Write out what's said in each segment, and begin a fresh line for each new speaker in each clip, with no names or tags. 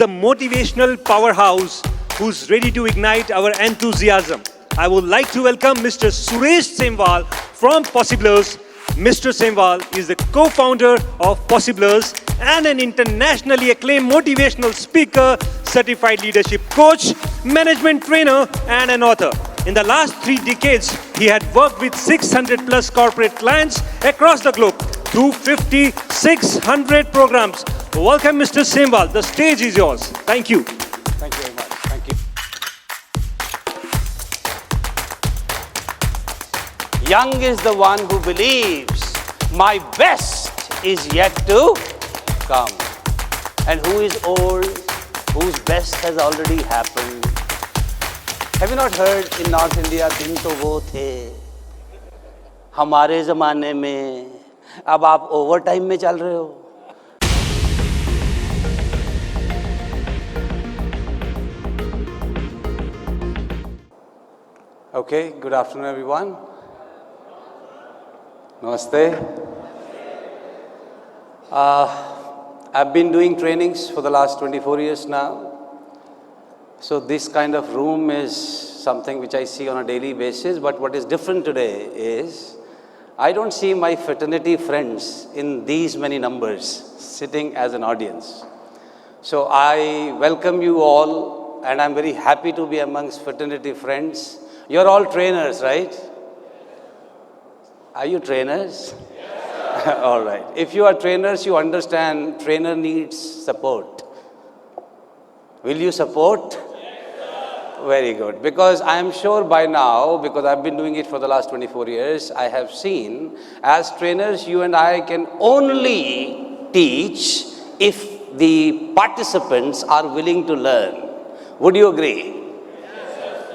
The motivational powerhouse who's ready to ignite our enthusiasm. I would like to welcome Mr. Suresh Semwal from Possiblers. Mr. Semwal is the co-founder of Possiblers and an internationally acclaimed motivational speaker, certified leadership coach, management trainer, and an author. In the last 3 decades, he had worked with 600 plus corporate clients across the globe through 600 programs. Welcome, Mr. Semwal. The stage is yours. Thank you.
Thank you very much. Thank you. Young is the one who believes my best is yet to come. And who is old, whose best has already happened. Have you not heard in North India, दिन तो वो थे हमारे ज़माने में, अब आप over time में चल रहे हो. Okay, good afternoon everyone. Namaste. I've been doing trainings for the last 24 years now. So this kind of room is something which I see on a daily basis, but what is different today is I don't see my fraternity friends in these many numbers sitting as an audience. So I welcome you all and I'm very happy to be amongst fraternity friends. You're all trainers, right? Are you trainers? Yes, all right. If you are trainers, you understand trainer needs support. Will you support? Yes, very good. Because I am sure by now, because I've been doing it for the last 24 years, I have seen as trainers, you and I can only teach if the participants are willing to learn. Would you agree?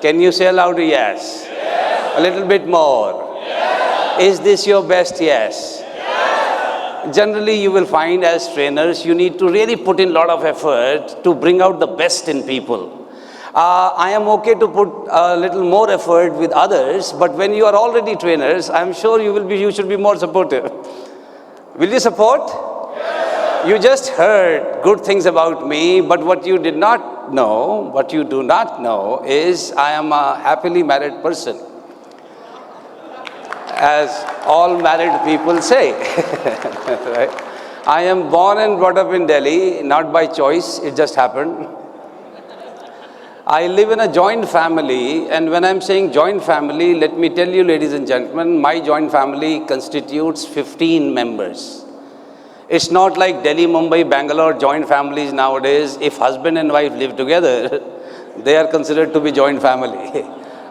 Can you say aloud yes? Yes? A little bit more? Yes. Is this your best yes? Yes? Generally, you will find as trainers, you need to really put in a lot of effort to bring out the best in people. I am okay to put a little more effort with others, but when you are already trainers, I am sure you should be more supportive. Will you support? Yes. You just heard good things about me, but what you did not know, what you do not know is I am a happily married person, as all married people say. Right? I am born and brought up in Delhi, not by choice, it just happened. I live in a joint family, and when I'm saying joint family, let me tell you, ladies and gentlemen, my joint family constitutes 15 members. It's not like Delhi, Mumbai, Bangalore joint families nowadays. If husband and wife live together, they are considered to be joint family,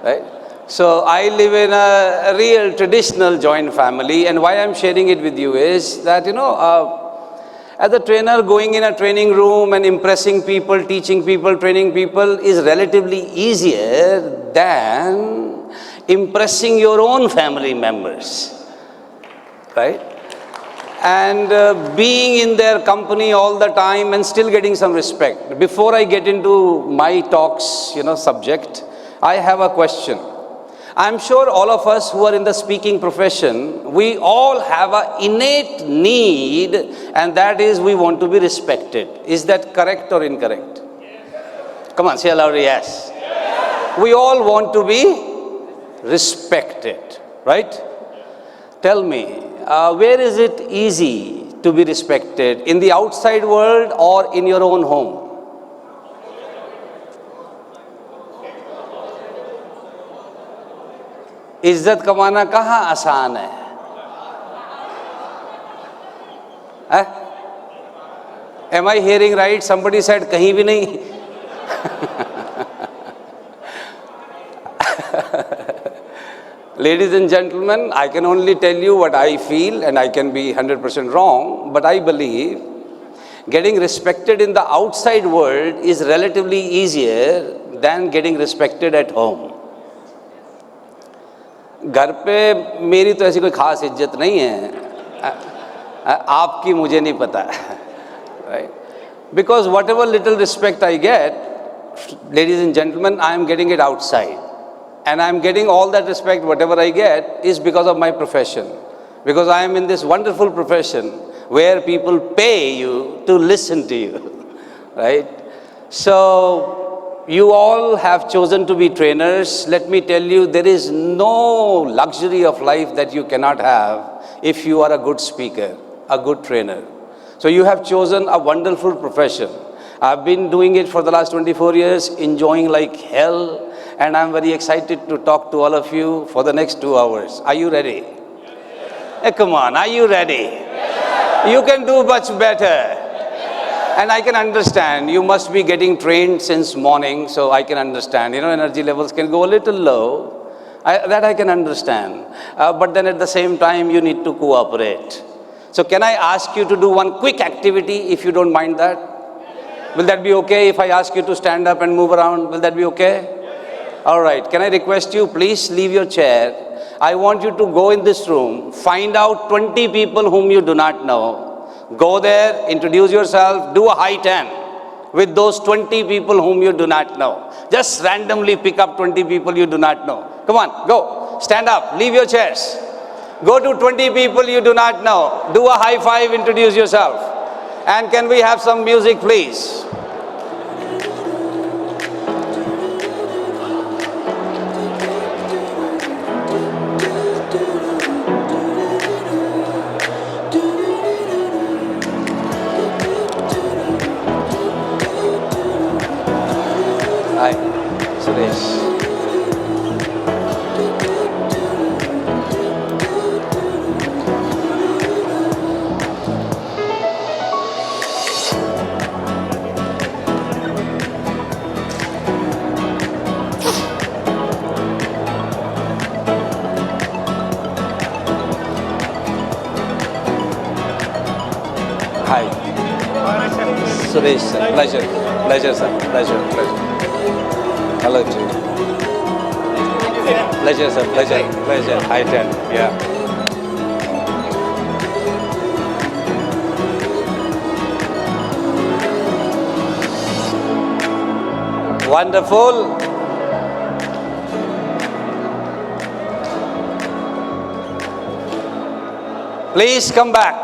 right? So I live in a real traditional joint family, and why I'm sharing it with you is that, as a trainer, going in a training room and impressing people, teaching people, training people is relatively easier than impressing your own family members, right? And being in their company all the time and still getting some respect. Before I get into my talk's subject, I have a question. I'm sure all of us who are in the speaking profession, we all have an innate need, and that is we want to be respected. Is that correct or incorrect? Yes. Come on, say aloud, yes. Yes. We all want to be respected, right? Tell me, where is it easy to be respected? In the outside world or in your own home? इज्जत कमाना कहाँ आसान है? Am I hearing right? Somebody said कहीं भी नहीं. Ladies and gentlemen, I can only tell you what I feel, and I can be 100% wrong, but I believe getting respected in the outside world is relatively easier than getting respected at home. घर पे मेरी तो ऐसी कोई खास इज्जत नहीं है, आपकी मुझे नहीं पता, right? Because whatever little respect I get, ladies and gentlemen, I am getting it outside. And I am getting all that respect, whatever I get, is because of my profession. Because I am in this wonderful profession where people pay you to listen to you, right? So, you all have chosen to be trainers. Let me tell you, there is no luxury of life that you cannot have if you are a good speaker, a good trainer. So, you have chosen a wonderful profession. I've been doing it for the last 24 years, enjoying like hell, and I'm very excited to talk to all of you for the next 2 hours. Are you ready? Hey, come on, are you ready? You can do much better. And I can understand, you must be getting trained since morning, so I can understand. Energy levels can go a little low. That I can understand. But then at the same time, you need to cooperate. So can I ask you to do one quick activity, if you don't mind that? Will that be okay if I ask you to stand up and move around? Will that be okay? All right. Can I request you, please leave your chair. I want you to go in this room, find out 20 people whom you do not know. Go there, introduce yourself, do a high 10 with those 20 people whom you do not know. Just randomly pick up 20 people you do not know. Come on, go. Stand up, leave your chairs. Go to 20 people you do not know. Do a high five, introduce yourself. And can we have some music, please? Hi, Suresh. Hi, Suresh sir. Pleasure. Pleasure, sir. Pleasure. Hello to you. Pleasure, sir. Pleasure. High 10. Yeah. Wonderful. Please come back.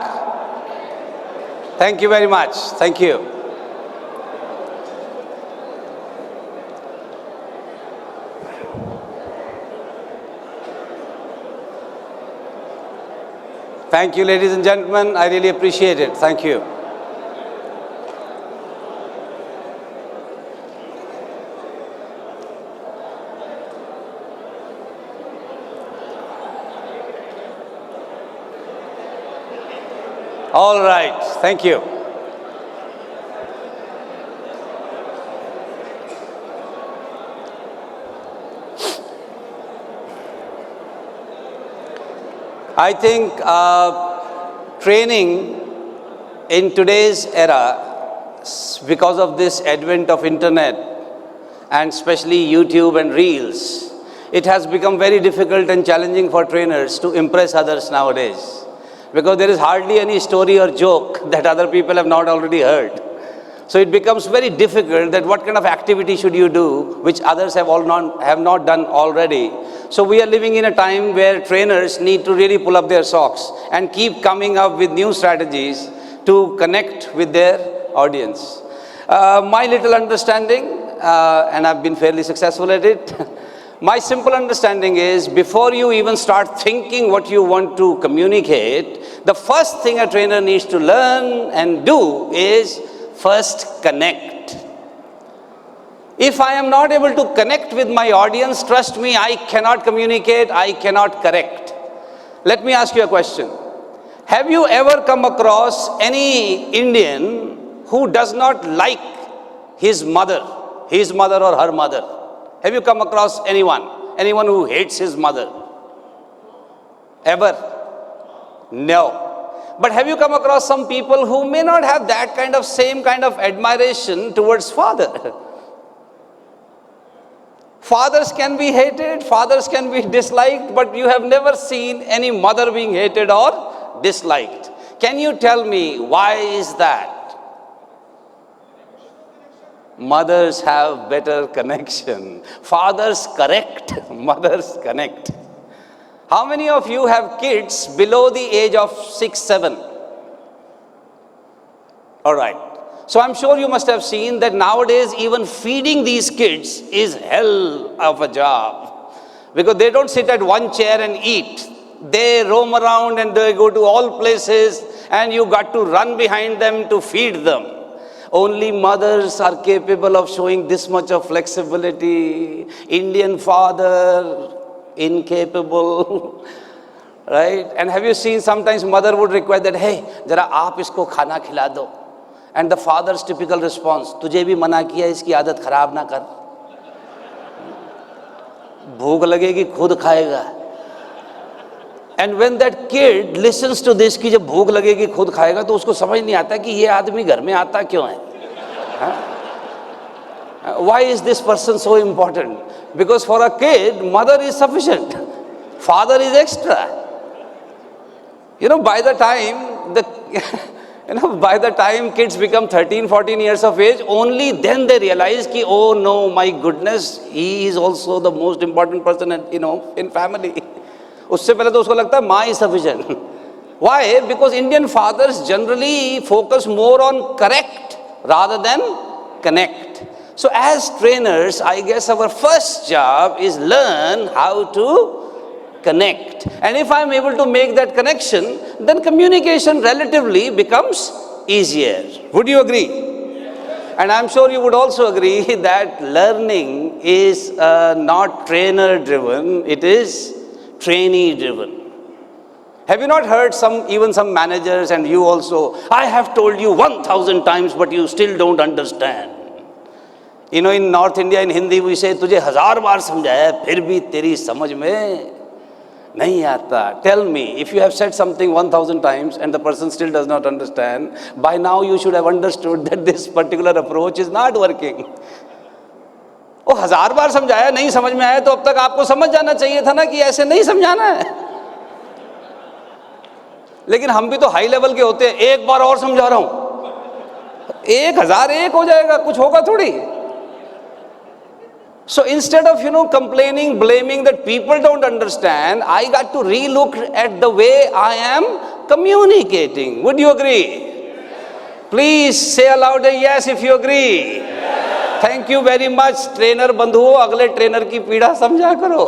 Thank you very much. Thank you. Thank you, ladies and gentlemen. I really appreciate it. Thank you. All right. Thank you. I think training in today's era, because of this advent of internet and especially YouTube and Reels, it has become very difficult and challenging for trainers to impress others nowadays. Because there is hardly any story or joke that other people have not already heard. So it becomes very difficult that what kind of activity should you do which others have not done already. So we are living in a time where trainers need to really pull up their socks and keep coming up with new strategies to connect with their audience. My little understanding, and I've been fairly successful at it, my simple understanding is before you even start thinking what you want to communicate, the first thing a trainer needs to learn and do is first connect. If I am not able to connect with my audience, trust me, I cannot communicate, I cannot correct. Let me ask you a question. Have you ever come across any Indian who does not like his mother or her mother? Have you come across anyone who hates his mother? Ever? No. But have you come across some people who may not have that same kind of admiration towards father? Fathers can be hated, fathers can be disliked, but you have never seen any mother being hated or disliked. Can you tell me why is that? Mothers have better connection. Fathers correct, mothers connect. How many of you have kids below the age of 6, 7? All right. So I'm sure you must have seen that nowadays even feeding these kids is hell of a job. Because they don't sit at one chair and eat. They roam around and they go to all places and you got to run behind them to feed them. Only mothers are capable of showing this much of flexibility. Indian father, incapable. Right? And have you seen sometimes mother would request that, hey, jara aap isko khana khila do. And the father's typical response, तुझे भी मना किया इसकी आदत खराब ना कर, भूख लगेगी खुद खाएगा. And when that kid listens to this कि जब भूख लगेगी खुद खाएगा, तो उसको समझ नहीं आता कि ये आदमी घर में आता क्यों है. Why is this person so important? Because for a kid, mother is sufficient, father is extra. By the time by the time kids become 13, 14 years of age, only then they realize कि oh no, my goodness, he is also the most important person in family. उससे पहले तो उसको लगता है माँ is sufficient. Why? Because Indian fathers generally focus more on correct rather than connect. So as trainers, I guess our first job is learn how to connect. And if I'm able to make that connection, then communication relatively becomes easier. Would you agree? And I'm sure you would also agree that learning is not trainer driven, it is trainee driven. Have you not heard even some managers, and you also, I have told you 1,000 times but you still don't understand. In North India, in Hindi we say, तुझे 1000 बार समझाया फिर भी तेरी समझ में नहीं आता. Tell me, if you have said something 1,000 times and the person still does not understand, by now you should have understood that this particular approach is not working. वो 1000 बार समझाया नहीं समझ में आया, तो अब तक आपको समझ जाना चाहिए था ना कि ऐसे नहीं समझाना है. लेकिन हम भी तो हाई लेवल के होते हैं, एक बार और समझा रहा हूं, 1001 हो जाएगा, कुछ होगा थोड़ी. So instead of, complaining, blaming that people don't understand, I got to relook at the way I am communicating. Would you agree? Please say aloud a yes if you agree. Thank you very much. Trainer बंधुओं, अगले trainer की पीड़ा समझा करो.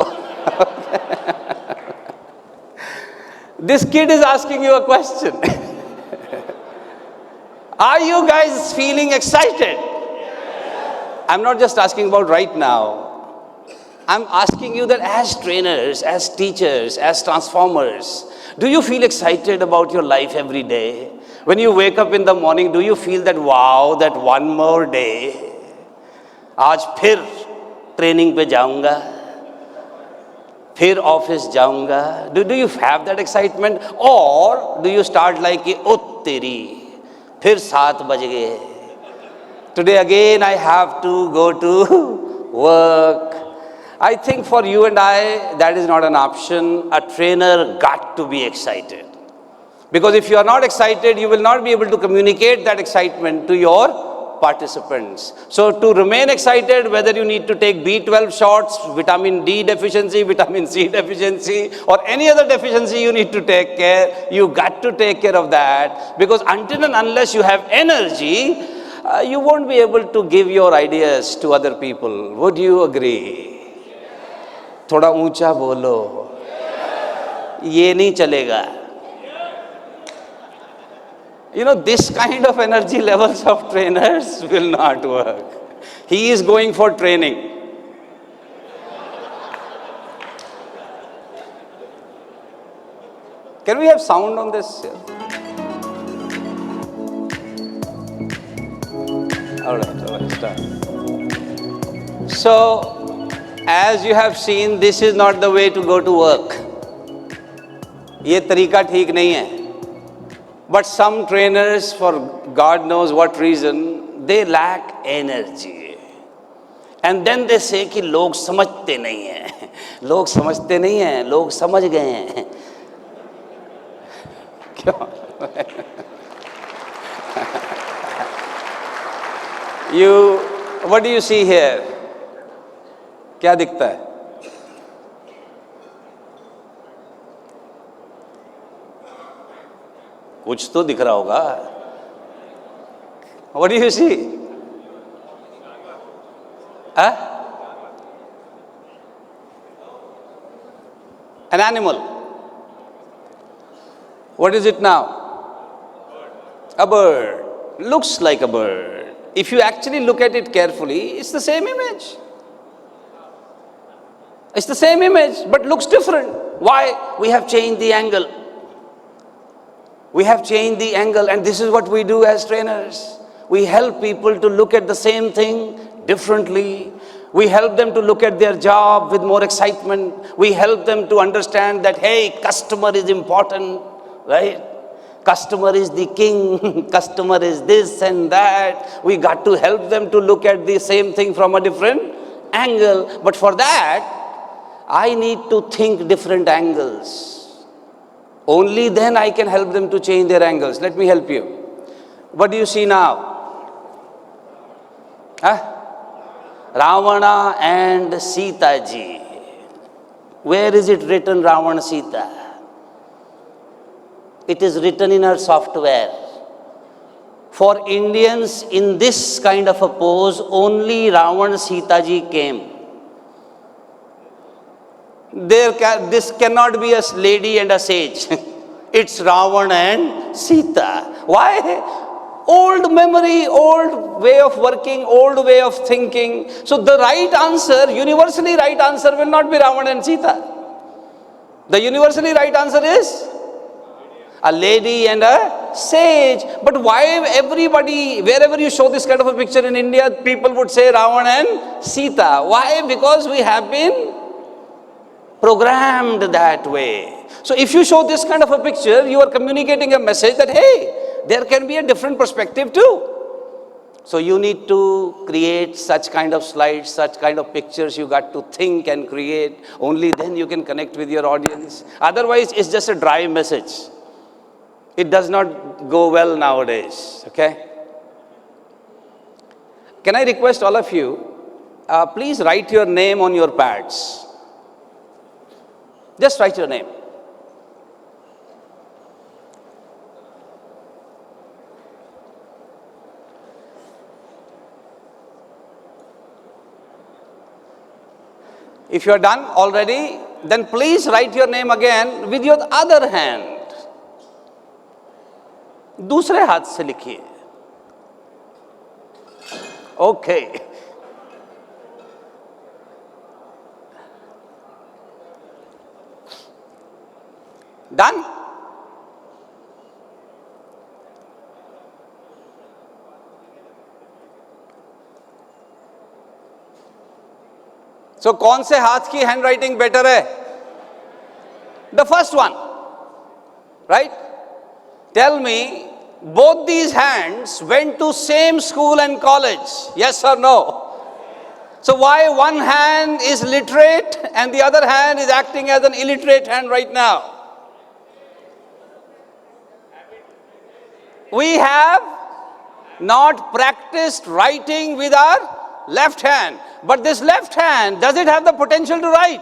This kid is asking you a question. Are you guys feeling excited? I'm not just asking about right now. I'm asking you that as trainers, as teachers, as transformers, do you feel excited about your life every day? When you wake up in the morning, do you feel that, wow, that one more day, आज फिर training पे जाऊंगा, फिर office जाऊंगा? Do you have that excitement? Or do you start like, ओ तेरी, फिर 7 बज गए, today again I have to go to work? I think for you and I, that is not an option. A trainer got to be excited. Because if you are not excited, you will not be able to communicate that excitement to your participants. So to remain excited, whether you need to take B12 shots, vitamin D deficiency, vitamin C deficiency, or any other deficiency you need to take care, you got to take care of that. Because until and unless you have energy, you won't be able to give your ideas to other people. Would you agree? थोड़ा ऊंचा बोलो, ये नहीं चलेगा. This kind of energy levels of trainers will not work. He is going for training. Can we have sound on this? All right, start. So, as you have seen, this is not the way to go to work. ये तरीका ठीक नहीं है. But some trainers, for God knows what reason, they lack energy. And then they say कि लोग समझते नहीं हैं. लोग समझते नहीं हैं, लोग समझ गए हैं. क्यों? What do you see here? क्या दिखता है? कुछ तो दिख रहा होगा. What do you see? Huh? An animal. What is it now? A bird. Looks like a bird. If you actually look at it carefully, it's the same image. It's the same image, but looks different. Why? We have changed the angle. We have changed the angle, and this is what we do as trainers. We help people to look at the same thing differently. We help them to look at their job with more excitement. We help them to understand that, hey, customer is important, right? Customer is the king, customer is this and that. We got to help them to look at the same thing from a different angle. But for that, I need to think different angles. Only then I can help them to change their angles. Let me help you. What do you see now? Huh? Ravana and Sita ji. Where is it written, Ravana Sita? It is written in our software. For Indians in this kind of a pose, only Ravana Sita ji came. This cannot be a lady and a sage. It's Ravana and Sita. Why? Old memory, old way of working, old way of thinking. So the right answer, universally right answer will not be Ravana and Sita. The universally right answer is a lady and a sage. But why everybody, wherever you show this kind of a picture in India, people would say Ravana and Sita. Why? Because we have been programmed that way. So if you show this kind of a picture, you are communicating a message that, hey, there can be a different perspective too. So you need to create such kind of slides, such kind of pictures. You got to think and create. Only then you can connect with your audience. Otherwise, it's just a dry message. It does not go well nowadays, okay? Can I request all of you, please write your name on your pads. Just write your name. If you are done already, then please write your name again with your other hand. दूसरे हाथ से लिखिए. Okay. Done? So कौन से हाथ की handwriting better है? The first one, right? Tell me, both these hands went to same school and college, yes or no? So why one hand is literate and the other hand is acting as an illiterate hand right now? We have not practiced writing with our left hand. But this left hand, does it have the potential to write?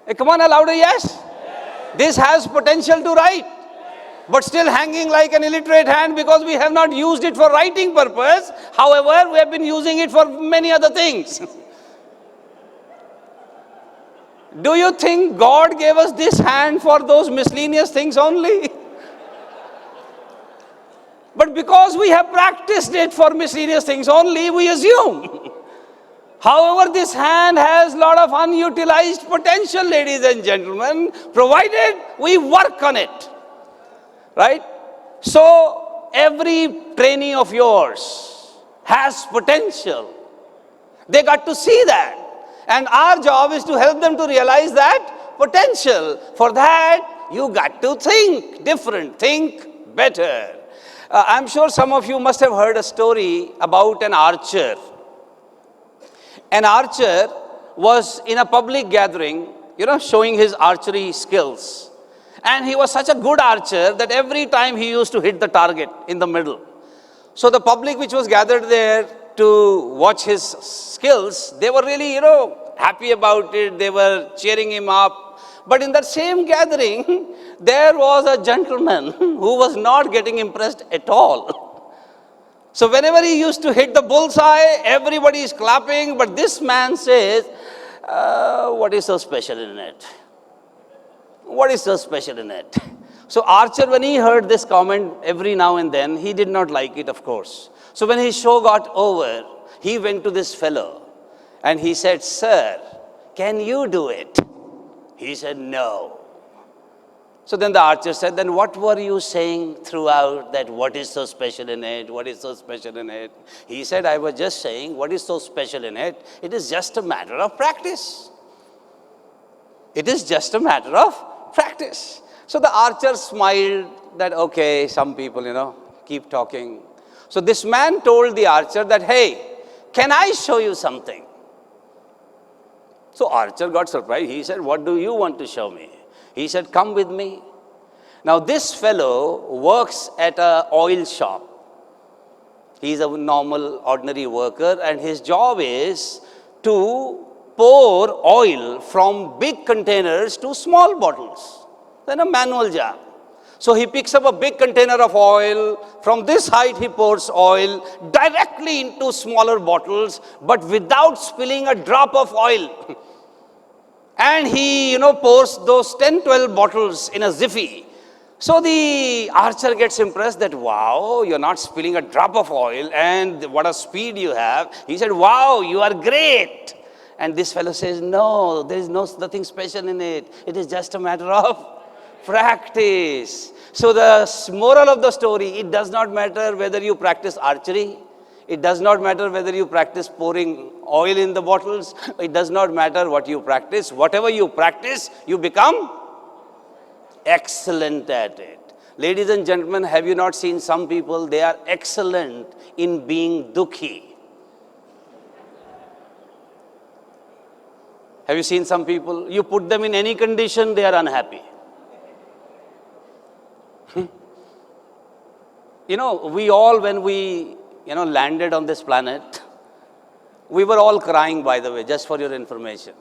Hey, come on, a louder yes? This has potential to write. But still hanging like an illiterate hand because we have not used it for writing purpose. However, we have been using it for many other things. Do you think God gave us this hand for those miscellaneous things only? But because we have practiced it for miscellaneous things only, we assume. However, this hand has a lot of unutilized potential, ladies and gentlemen, provided we work on it. Right? So, every trainee of yours has potential. They got to see that. And our job is to help them to realize that potential. For that, you got to think different, think better. I'm sure some of you must have heard a story about an archer. An archer was in a public gathering, showing his archery skills. And he was such a good archer that every time he used to hit the target in the middle. So the public which was gathered there to watch his skills, they were really, happy about it. They were cheering him up. But in that same gathering, there was a gentleman who was not getting impressed at all. So whenever he used to hit the bullseye, everybody is clapping, but this man says, what is so special in it? What is so special in it? So Archer, when he heard this comment every now and then, he did not like it, of course. So when his show got over, he went to this fellow and he said, "Sir, can you do it?" He said, "No." So then the archer said, "Then what were you saying throughout that what is so special in it? What is so special in it?" He said, "I was just saying what is so special in it? It is just a matter of practice. It is just a matter of practice." So the archer smiled that, okay, some people, keep talking. So this man told the archer that, "Hey, can I show you something?" So archer got surprised. He said, "What do you want to show me?" He said, "Come with me." Now this fellow works at an oil shop. He's a normal, ordinary worker, and his job is to pour oil from big containers to small bottles. Then a manual job. So he picks up a big container of oil. From this height, he pours oil directly into smaller bottles, but without spilling a drop of oil. And he, pours those 10, 12 bottles in a jiffy. So the archer gets impressed that, "Wow, you're not spilling a drop of oil, and what a speed you have." He said, "Wow, you are great." And this fellow says, "No, there is nothing special in it. It is just a matter of practice." So the moral of the story, it does not matter whether you practice archery. It does not matter whether you practice pouring oil in the bottles. It does not matter what you practice. Whatever you practice, you become excellent at it. Ladies and gentlemen, have you not seen some people, they are excellent in being dukhi? Have you seen some people, you put them in any condition, they are unhappy. We all, when we, landed on this planet, we were all crying, by the way, just for your information.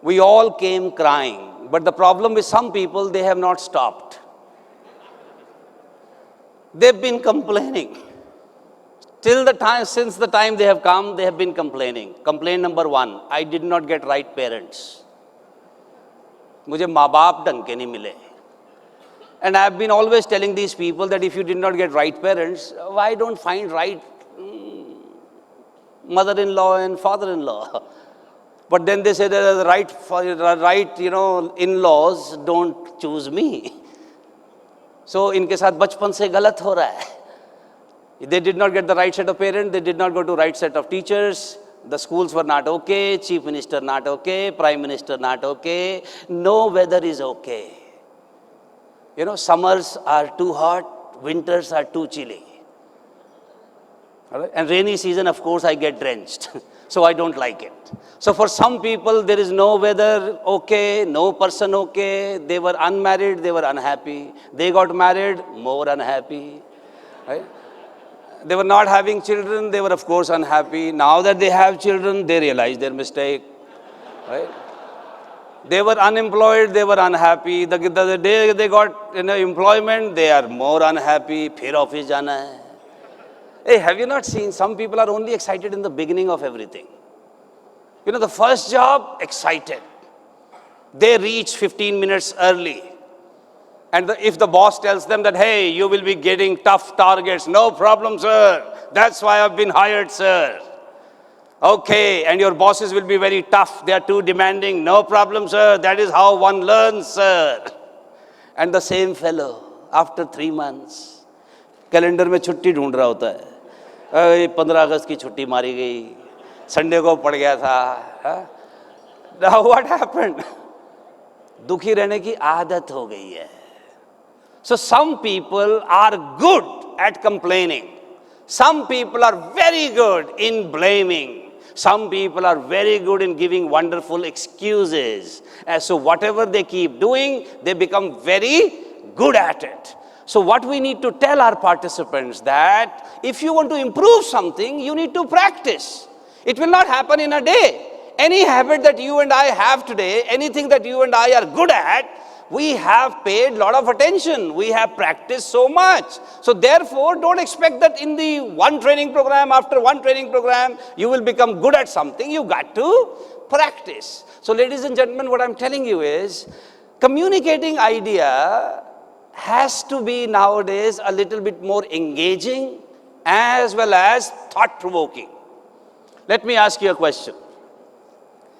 We all came crying. But the problem with some people, they have not stopped. They've been complaining. Since the time they have come, they have been complaining. Complaint number 1, I did not get right parents. मुझे माँ बाप ढंग के नहीं मिले. And I have been always telling these people that if you did not get right parents, why don't find right mother-in-law and father-in-law? But then they say that the right in-laws don't choose me. So इनके साथ बचपन से गलत हो रहा है. They did not get the right set of parents. They did not go to right set of teachers. The schools were not okay. Chief Minister not okay. Prime Minister not okay. No weather is okay. Summers are too hot. Winters are too chilly. All right? And rainy season, of course, I get drenched. So I don't like it. So for some people, there is no weather okay, no person okay. They were unmarried, they were unhappy. They got married, more unhappy. Right? They were not having children, they were of course unhappy. Now that they have children, they realize their mistake. Right? They were unemployed, they were unhappy. The day they got employment, they are more unhappy. Phir office jana hai. Hey, have you not seen some people are only excited in the beginning of everything? The first job, excited. They reach 15 minutes early. And if the boss tells them that, "Hey, you will be getting tough targets," "No problem, sir. That's why I've been hired, sir." "Okay, and your bosses will be very tough. They are too demanding." "No problem, sir. That is how one learns, sir." And the same fellow, after 3 months, calendar में छुट्टी ढूंढ रहा होता है. 15 अगस्त की छुट्टी मारी गई, संडे को पड़ गया था. Now what happened? दुखी रहने की आदत हो गई है. So some people are good at complaining. Some people are very good in blaming. Some people are very good in giving wonderful excuses. And so whatever they keep doing, they become very good at it. So what we need to tell our participants that if you want to improve something, you need to practice. It will not happen in a day. Any habit that you and I have today, anything that you and I are good at, We have paid a lot of attention. We have practiced so much. So therefore, don't expect that in the one training program, after one training program, you will become good at something. You got to practice. So ladies and gentlemen, what I'm telling you is, communicating idea has to be nowadays a little bit more engaging as well as thought-provoking. Let me ask you a question.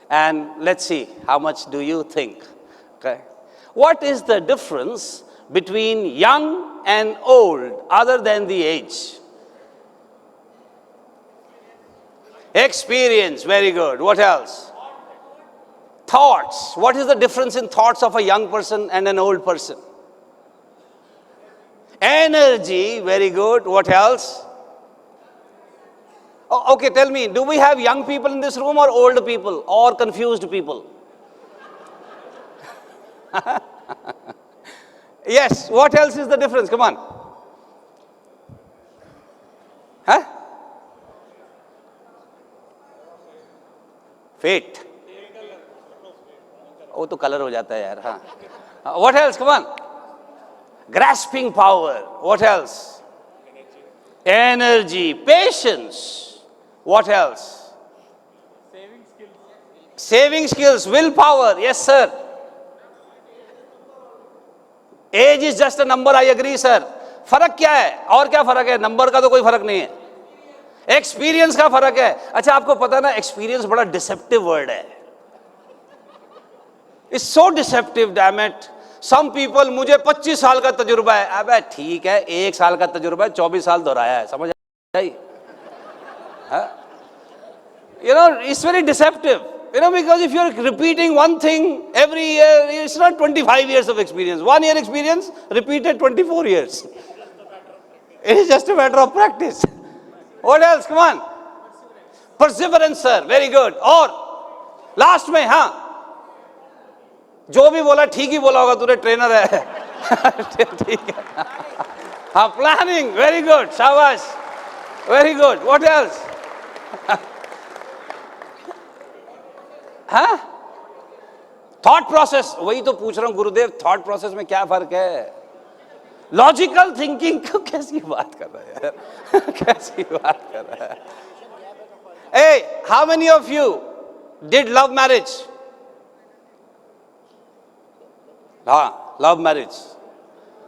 And let's see, how much do you think? Okay. What is the difference between young and old other than the age? Experience, very good. What else? Thoughts. What is the difference in thoughts of a young person and an old person? Energy, very good. What else? Oh, okay, tell me, do we have young people in this room or old people or confused people? Yes, what else is the difference? Come on. Huh? Fate. वो तो colour हो जाता है यार. हाँ. What else? Come on. Grasping power. What else? Energy. Patience. What else? Saving skills. Saving skills. Willpower. Yes, sir. Age is just a number. I agree, sir. फर्क क्या है? और क्या फर्क है? नंबर का तो कोई फर्क नहीं है. एक्सपीरियंस का फर्क है. अच्छा, आपको पता ना, एक्सपीरियंस बड़ा डिसेप्टिव वर्ड है. It's so deceptive, damn it. Some people, मुझे 25 साल का तजुर्बा है. अबे ठीक है, 1 साल का तजुर्बा है, 24 साल दोहराया है. समझ आई? You know, it's very deceptive. You know, because if you're repeating one thing every year, it's not 25 years of experience. 1 year experience, repeated 24 years. It is just a matter of practice. What else? Come on. Perseverance, sir. Very good. और last में, हाँ, जो भी बोला ठीक ही बोला होगा, तूने ट्रेनर है. ठीक है. हाँ, planning. Very good. शाबाश. Very good. What else? हाँ? Thought process. वही तो पूछ रहा हूं गुरुदेव, थॉट प्रोसेस में क्या फर्क है? Logical thinking. कैसी बात कर रहा है यार? कैसी बात कर रहा है? Hey, how many of you did love marriage? हाँ, लव मैरिज.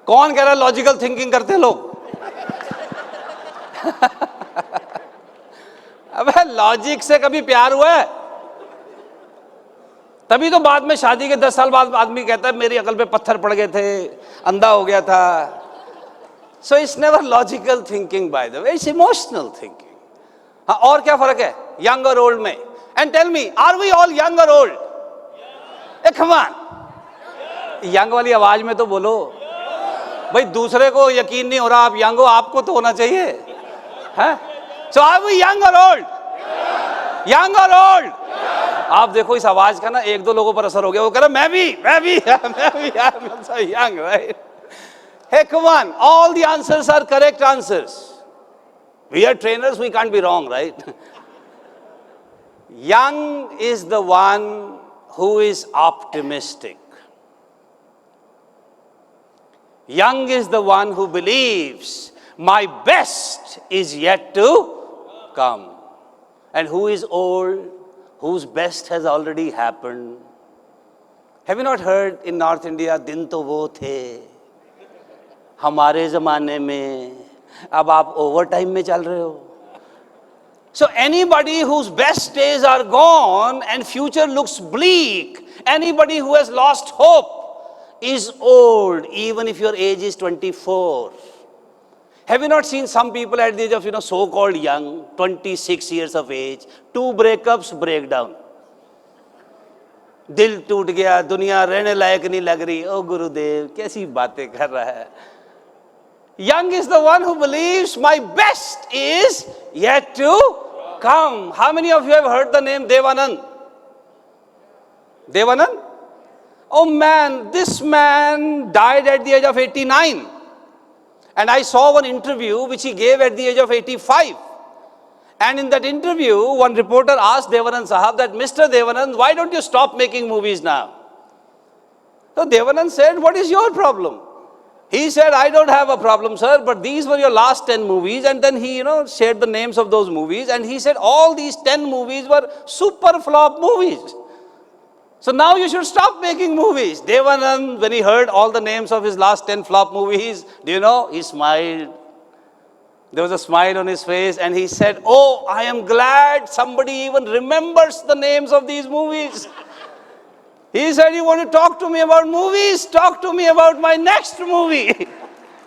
कौन कह रहा है लॉजिकल थिंकिंग करते लोग? अबे लॉजिक से कभी प्यार हुआ है? तभी तो बाद में शादी के 10 साल बाद आदमी कहता है मेरी अकल पे पत्थर पड़ गए थे, अंधा हो गया था. So it's never logical thinking, by the way, it's emotional thinking. हाँ, और क्या फर्क है यंग और ओल्ड में? And tell me, are we all young और ओल्ड? कम ऑन, यंग वाली आवाज में तो बोलो भाई. दूसरे को यकीन नहीं हो रहा आप यंग हो, आपको तो होना चाहिए. सो आर वी यंग और ओल्ड? यंग और ओल्ड? आप देखो इस आवाज का ना 1-2 लोगों पर असर हो गया. वो कह रहा मैं भी young, right? Hey, come on, all the answers are correct answers. We are trainers, we can't be wrong, right? Young is the one who is optimistic. Young is the one who believes my best is yet to come. And who is old, whose best has already happened. Have you not heard in North India, दिन तो वो थे हमारे ज़माने में, अब आप over time में चल रहे हो. So anybody whose best days are gone and future looks bleak, anybody who has lost hope is old, even if your age is 24. Have you not seen some people at the age of, so-called young, 26 years of age, 2 breakups, breakdown. दिल टूट गया, दुनिया रहने लायक नहीं लग रही. ओ गुरुदेव, कैसी बातें कर रहा है? Young is the one who believes my best is yet to come. How many of you have heard the name Devanand? Devanand? Oh man, this man died at the age of 89. And I saw one interview which he gave at the age of 85. And in that interview, one reporter asked Devanand Sahab that, Mr. Devanand, why don't you stop making movies now? So Devanand said, what is your problem? He said, I don't have a problem, sir, but these were your last 10 movies. And then he, shared the names of those movies. And he said, all these 10 movies were super flop movies. So now you should stop making movies. Devanand, when he heard all the names of his last 10 flop movies, he smiled. There was a smile on his face and he said, oh, I am glad somebody even remembers the names of these movies. He said, you want to talk to me about movies? Talk to me about my next movie.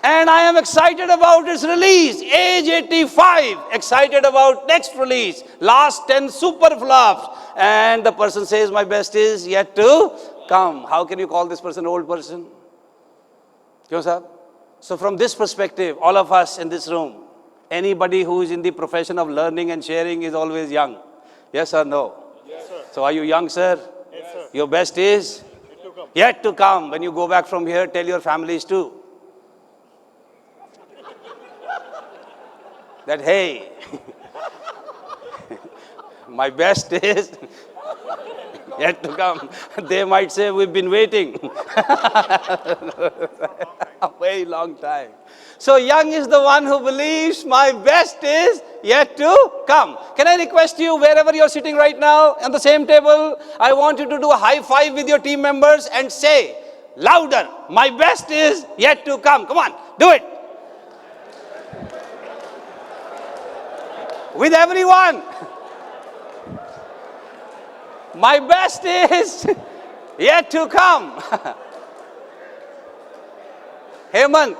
And I am excited about its release. Age 85, excited about next release. Last 10 super flops. And the person says, my best is yet to come. How can you call this person old person? Kyun, sir? So from this perspective, all of us in this room, anybody who is in the profession of learning and sharing is always young. Yes or no?
Yes, sir.
So are you young, sir?
Yes, sir.
Your best is yet to come. When you go back from here, tell your families too. That, hey, my best is yet to come. They might say, we've been waiting a very long time. So young is the one who believes my best is yet to come. Can I request you, wherever you're sitting right now, on the same table, I want you to do a high five with your team members and say louder, my best is yet to come. Come on, do it. With everyone. My best is yet to come. Hemant.